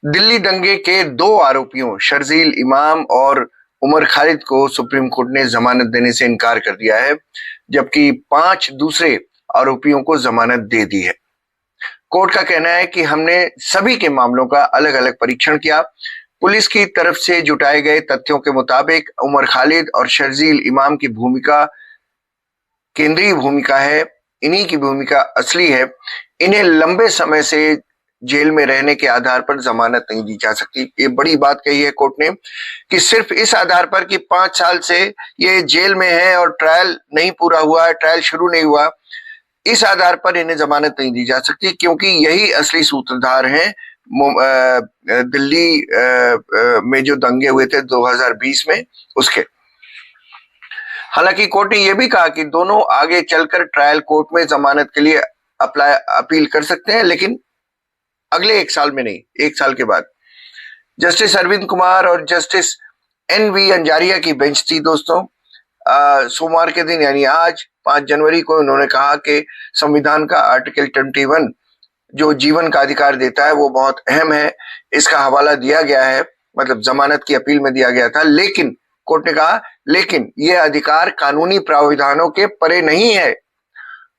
दिल्ली दंगे के दो आरोपियों शर्जील इमाम और उमर खालिद को सुप्रीम कोर्ट ने जमानत देने से इनकार कर दिया है, जबकि 5 दूसरे आरोपियों को जमानत दे दी है। कोर्ट का कहना है कि हमने सभी के मामलों का अलग अलग परीक्षण किया। पुलिस की तरफ से जुटाए गए तथ्यों के मुताबिक उमर खालिद और शर्जील इमाम की भूमिका केंद्रीय भूमिका है, इन्हीं की भूमिका असली है। इन्हें लंबे समय से जेल में रहने के आधार पर जमानत नहीं दी जा सकती। ये बड़ी बात कही है कोर्ट ने कि सिर्फ इस आधार पर कि 5 साल से ये जेल में है और ट्रायल नहीं पूरा हुआ है, ट्रायल शुरू नहीं हुआ, इस आधार पर इन्हें जमानत नहीं दी जा सकती, क्योंकि यही असली सूत्रधार हैं दिल्ली में जो दंगे हुए थे 2020 में उसके। हालांकि कोर्ट ने यह भी कहा कि दोनों आगे चलकर ट्रायल कोर्ट में जमानत के लिए अपील कर सकते हैं, लेकिन अगले 1 साल में नहीं, 1 साल के बाद। जस्टिस अरविंद कुमार और जस्टिस NV अंजारिया की बेंच थी दोस्तों। सोमवार के दिन यानी आज 5 जनवरी को उन्होंने कहा कि संविधान का आर्टिकल 21 जो जीवन का अधिकार देता है वो बहुत अहम है। इसका हवाला दिया गया है, मतलब जमानत की अपील में दिया गया था, लेकिन कोर्ट ने कहा लेकिन यह अधिकार कानूनी प्रावधानों के परे नहीं है।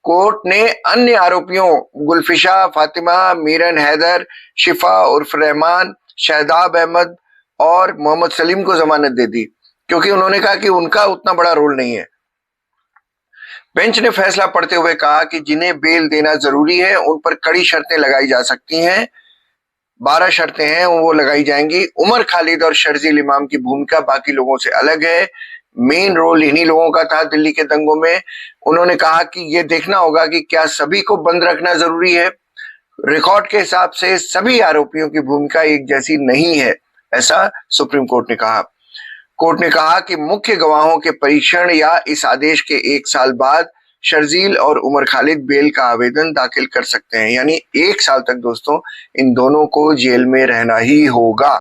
कोर्ट ने अन्य आरोपियों गुलफिशा, फातिमा, मीरन हैदर, शिफा उर्फ रहमान, शहदाब अहमद और मोहम्मद सलीम को जमानत दे दी, क्योंकि उन्होंने कहा कि उनका उतना बड़ा रोल नहीं है। बेंच ने फैसला पढ़ते हुए कहा कि जिन्हें बेल देना जरूरी है उन पर कड़ी शर्तें लगाई जा सकती हैं। 12 शर्तें हैं, वो लगाई जाएंगी। उमर खालिद और शर्जील इमाम की भूमिका बाकी लोगों से अलग है। मेन रोल इन्हीं लोगों का था दिल्ली के दंगों में। उन्होंने कहा कि यह देखना होगा कि क्या सभी को बंद रखना जरूरी है। रिकॉर्ड के हिसाब से सभी आरोपियों की भूमिका एक जैसी नहीं है, ऐसा सुप्रीम कोर्ट ने कहा। कोर्ट ने कहा कि मुख्य गवाहों के परीक्षण या इस आदेश के 1 साल बाद शर्जील और उमर खालिद बेल का आवेदन दाखिल कर सकते हैं। यानी 1 साल तक दोस्तों इन दोनों को जेल में रहना ही होगा।